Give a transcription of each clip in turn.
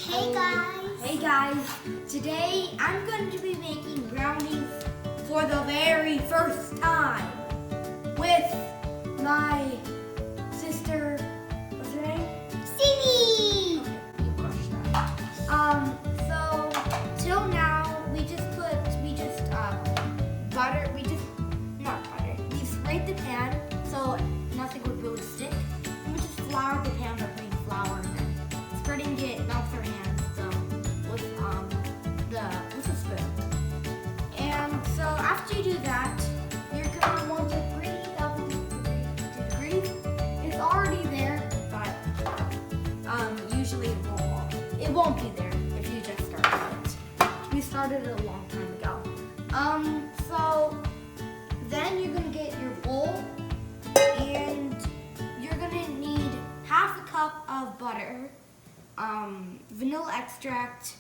Hey guys! Hey guys! Today I'm going to be making brownies for the very first time with my sister. What's her name? Stevie! Okay, you crush that. So till now we just butter. Not butter. We sprayed the pan so nothing would really stick. And we just floured the pan by putting flour in it, spreading it not with our hands, so with a spoon. And so after you do that, you're gonna want to preheat the oven to degrees. It's already there, but usually it won't be there if you just started it. We started it a long time ago. So then you're gonna get your bowl, and you're gonna need half a cup of butter, vanilla extract,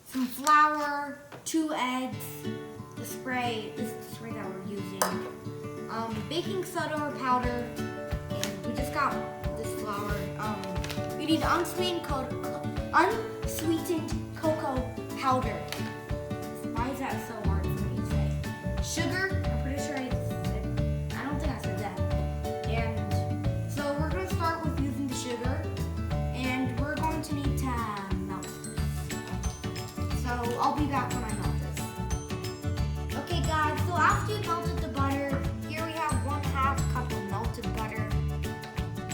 some flour, 2 eggs, this is the spray that we're using, baking soda or powder, and we just got this flour. We need unsweetened cocoa powder. Why is that so hard for me to say? Sugar, I'm pretty sure I don't think I said that. And so we're going to start with using the sugar, and we're going to need to melt this. So I'll be back when I melt this. Okay guys, so after you melted the butter, here we have 1/2 cup of melted butter.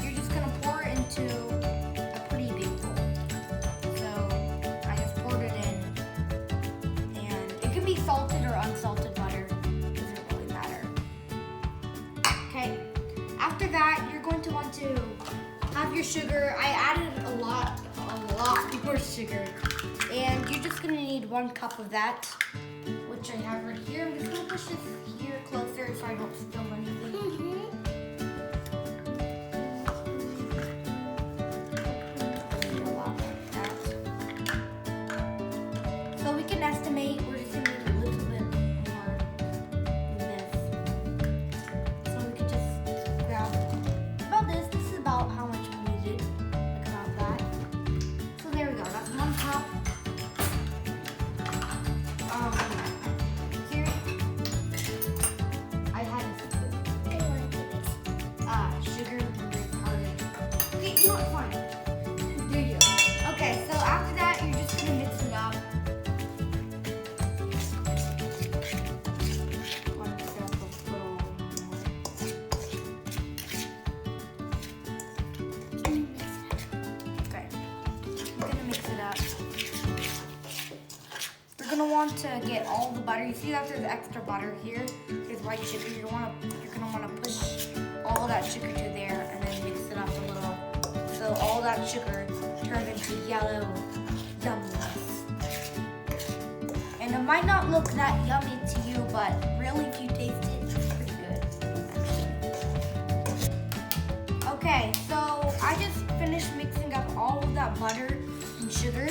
You're just going to pour it into a pretty big bowl. So I just poured it in, and it can be salted or unsalted butter. Doesn't really matter. Okay, after that, you're going to want to have your sugar. I added a lot more sugar. And you're just gonna need 1 cup of that, which I have right here. I'm just gonna push this here closer so I don't spill anything. A lot like that. So we can estimate, we're just gonna need a little bit more than this. So we could just grab about this. This is about how much we needed. Like about that. So there we go. That's 1 cup. Here I had a spoon. Sugar very powdered. Okay, you know what? Fine. There you go. Okay, so after that, you're just gonna mix it up. Okay, I'm gonna mix it up. You're gonna want to get all the butter. You see that there's extra butter here? There's white sugar. You're gonna wanna push all that sugar to there and then mix it up a little. So all that sugar turns into yellow yumminess. And it might not look that yummy to you, but really if you taste it, it's pretty good, actually. Okay, so I just finished mixing up all of that butter and sugar.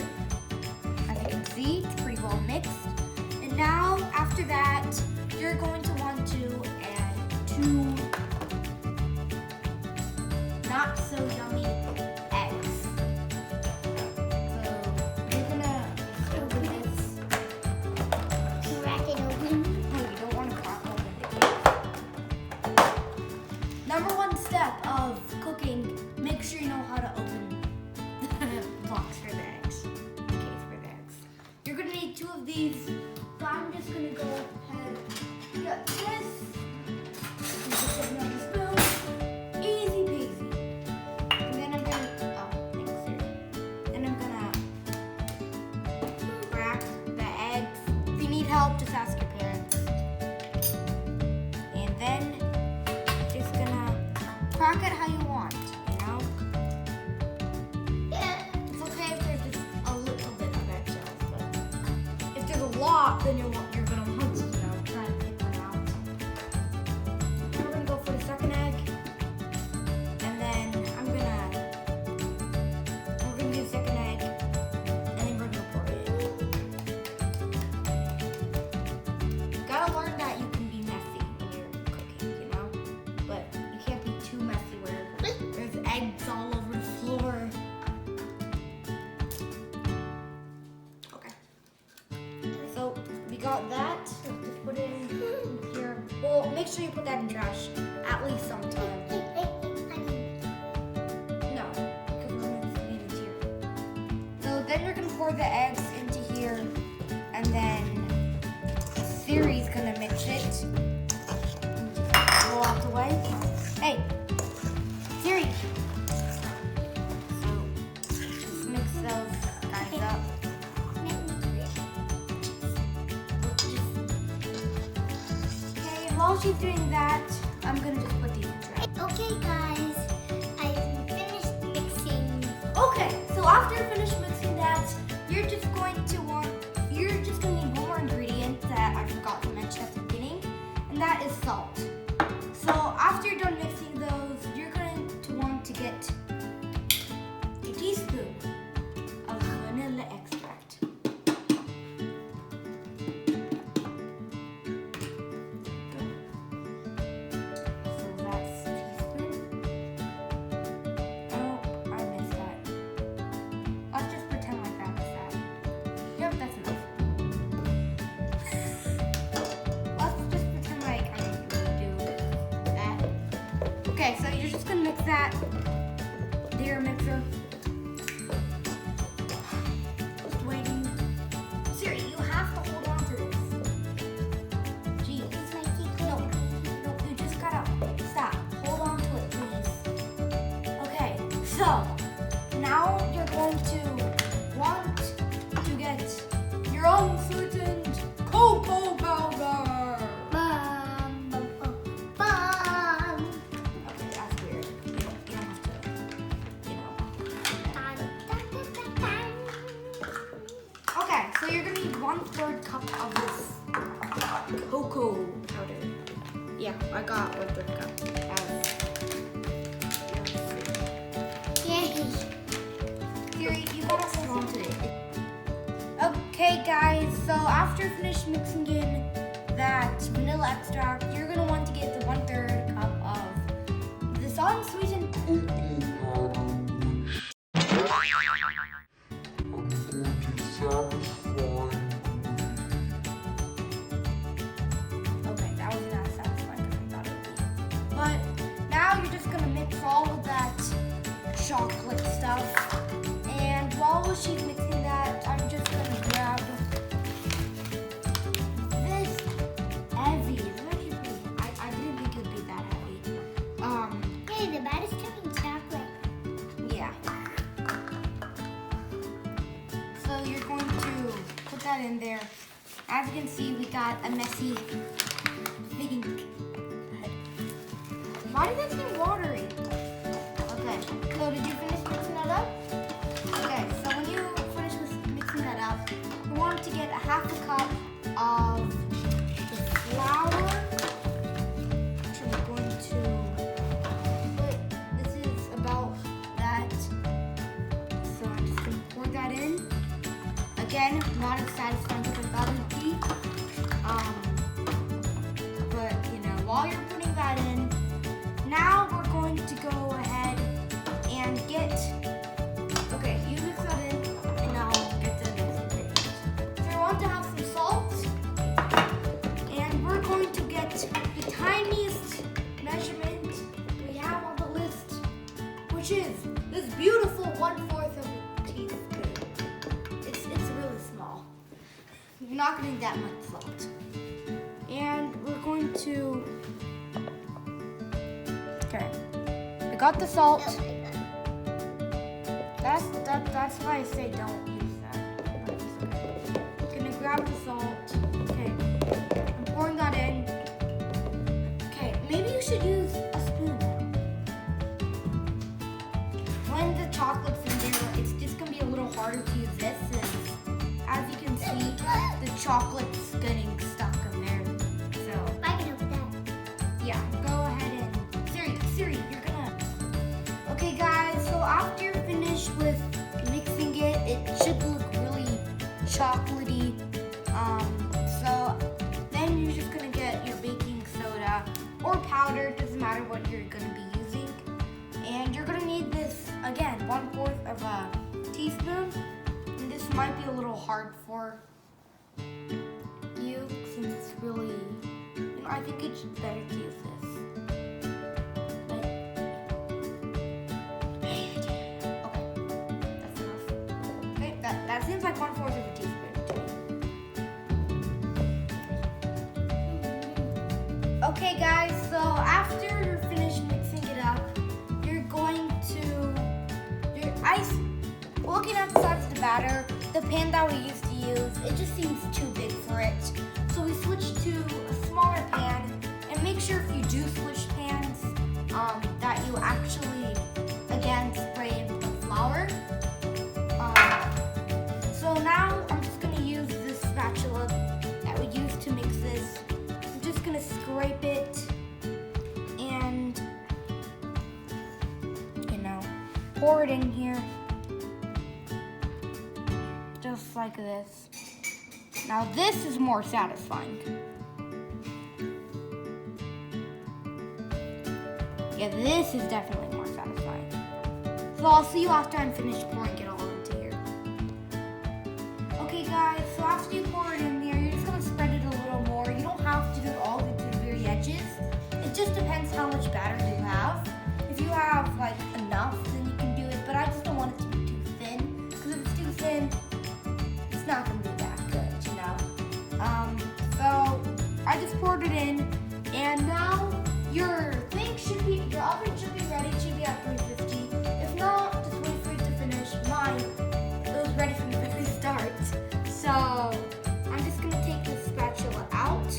As you can see, it's pretty well mixed. And now, after that, you're going to want to add 2 not so yummy eggs. So you're gonna open this. Crack it open. No, you don't want to crack open the eggs. Number 1 step of cooking, make sure you know how to open the box for the eggs. Case for the eggs. You're gonna need 2 of these, but I'm just gonna go ahead and get this. And just put it on the spoon. Easy peasy. And then I'm gonna, thanks here. Then I'm gonna crack the eggs. If you need help, just ask your parents. And then just gonna crack it how you want, you know? Yeah. It's okay if there's just a little bit of eggshells, but if there's a lot, then you're gonna want to, try and pick one out. Then we're gonna go for the second egg, and then we're gonna do the second egg, and then we're gonna pour it in. Gotta learn that you can be messy when you're cooking, you know? But you can't be too messy where there's eggs all over the floor. got that. So just put it in here. Well, make sure you put that in trash at least sometime. No, because we're mixing it here. So then you're gonna pour the eggs into here, and then Siri's gonna mix it. Roll out the way. Hey, Siri. So just mix those guys up. Okay, while she's doing that, I'm gonna just put these in trash. Okay, guys, I finished mixing. Okay, so after you finish mixing that, you're just gonna need one more ingredient that I forgot to mention at the beginning, and that is salt. So after you're done mixing those, you're going to want to get a teaspoon of vanilla extract. So that's a teaspoon. Oh, I missed that. Let's just pretend like I missed that. Yep, that's enough. Let's just pretend like I didn't really do that. Okay, so you're just gonna mix that. Dear mixer. Just waiting. Siri, you have to hold on to this. Jeez. No, you just gotta stop. Hold on to it, please. Okay, so now you're going to want to get your own sweetened cocoa powder. Okay, that's weird. You don't have to, Okay, so you're gonna need 1/3 cup of this cocoa powder. Yeah, I got 1/3 cup. Yay! Siri, you gotta hold on to it. Okay, guys, so after you finish mixing in that vanilla extract, you're gonna want to get the 1/3 cup of this unsweetened Okay, that was not satisfying as I thought it would be. But now you're just gonna mix all of that chocolate stuff. And while she's mixing that, I'm just gonna grab this heavy. It's actually pretty. I didn't think it would be that heavy. Hey, the bed is turning chocolate. Yeah. So you're going to put that in there. As you can see, we got a messy thing. Why did that seem watery? Okay, so did you finish mixing that up? Okay, so when you finish mixing that up, you want to get a 1/2 cup of the flour. Which I'm going to put, this is about that. So I'm just going to pour that in. Again, not as satisfying as I thought it would be. But, while you're putting that in, now we're going to go ahead and get, okay, you mix that in, and I'll get the next ingredient. So we want to have some salt, and we're going to get the tiniest measurement we have on the list, which is this beautiful 1/4 of a teaspoon. It's really small. You're not going to need that much salt. And we're going to, okay, I got the salt. That's why I say don't use that. Okay. Gonna grab the salt. Okay, I'm pouring that in. Okay, maybe you should use a spoon now. When the chocolate's in there, it's just gonna be a little harder to use this, since as you can see, the chocolate's getting stuck in there. So I can open that. yeah, go ahead and Siri, you're gonna. Okay, guys. So after you're finished with mixing it, it should look really chocolatey. So then you're just gonna get your baking soda or powder. Doesn't matter what you're gonna be using. And you're gonna need this again, 1/4 of a teaspoon. And this might be a little hard for you. think it's better to use this. But, okay, that's enough. Okay, that seems like 1/4 of a teaspoon to me. Okay, guys, so after you're finished mixing it up, you're going to, looking at the size of the batter, the pan that we used to use, it just seems too big for it. So we switched to a smaller pan, and make sure if you do switch pans, that you actually, again, spray and put flour. So now I'm just gonna use this spatula that we used to mix this. I'm just gonna scrape it and, pour it in here. Just like this. Now this is more satisfying. Yeah, this is definitely more satisfying. So I'll see you after I'm finished pouring it all into here. Okay guys, so after you pour it in there, you're just gonna spread it a little more. You don't have to do it all the way to the very edges. It just depends how much batter you have. If you have like enough, then you can do it, but I just don't want it to be too thin, because if it's too thin, it's not gonna be that good, So I just poured it in, and now your oven should be ready. It should be at 350. If not, just wait for it to finish. Mine, it was ready from the very start. So I'm just gonna take this spatula out,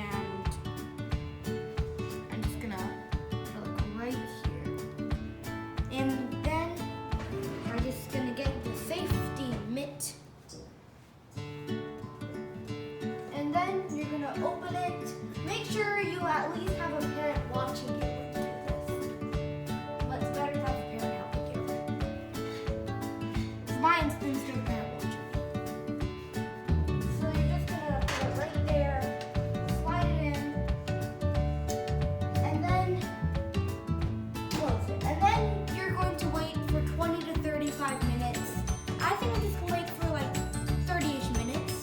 and I'm just gonna put it right here. And then I'm just gonna get the safety mitt. And then you're gonna open it. Make sure you at least have a parent watching you when you do this. But it's better to have a parent helping you. My instance, there's a parent watching. So you're just gonna put it right there, slide it in, and then close it. And then you're going to wait for 20 to 35 minutes. I think I'm just gonna wait for like 30-ish minutes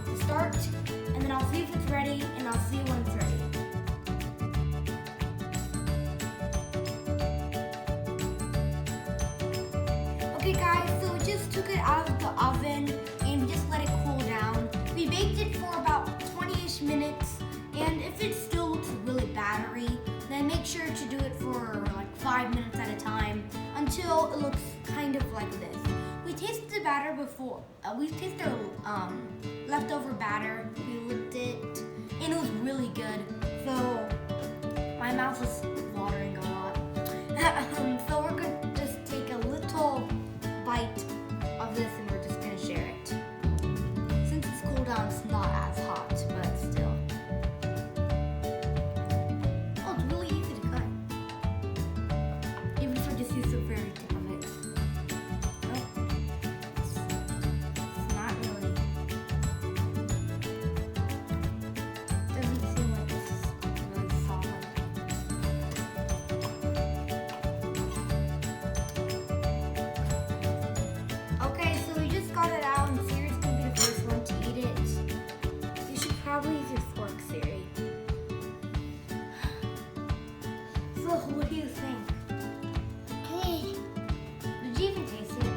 to start, and then I'll see if it's ready, and I'll see you when it's ready. Okay guys, so we just took it out of the oven and we just let it cool down. We baked it for about 20-ish minutes, and if it still looks really battery, then make sure to do it for like 5 minutes at a time until it looks kind of like this. We tasted the batter before. We've tasted our leftover batter. We licked it, and it was really good. So my mouth is watering a lot. So we're going to just take a little bite of this, and we're just going to share it. Since it's cooled down, it's not as hot, but still. Oh, it's really easy to cut. Even if I just use the very tip of it. It's not really. Doesn't seem like it's really solid. Okay, so we just got it out, and Siri's gonna be the first one to eat it. You should probably use your fork, Siri. So, what do you think? Hey, Did you even taste it?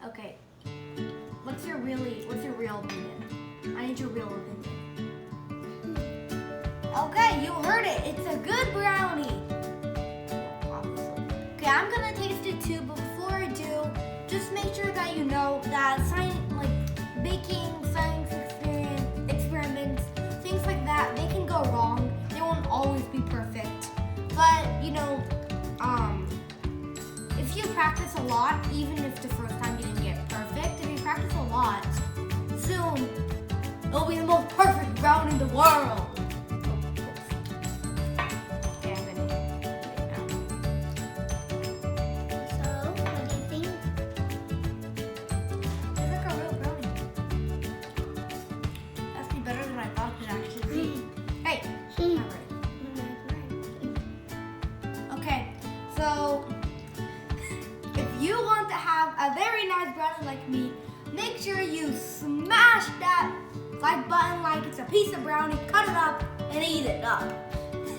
Okay. What's your real opinion? I need your real opinion. Okay, you heard it. It's a good brownie. Obviously. Okay, I'm gonna taste it too, but before I do, just make sure that you know that baking, science experiments, things like that, they can go wrong. They won't always be perfect. But if you practice a lot, even if the first time you didn't get perfect, if you practice a lot, soon it'll be the most perfect brownie in the world. Okay, I'm gonna eat it now. so what do you think? It's like a real brownie. That's better than I thought it could actually be. Hey, not right. Okay, so if you want to have a very nice brownie like me, make sure you smash that like button like it's a piece of brownie, cut it up, and eat it up.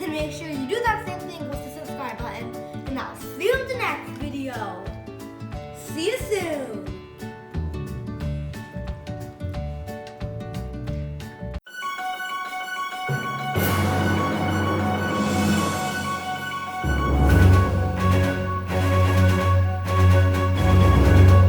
And make sure you do that same thing with the subscribe button. And I'll see you in the next video. See you soon.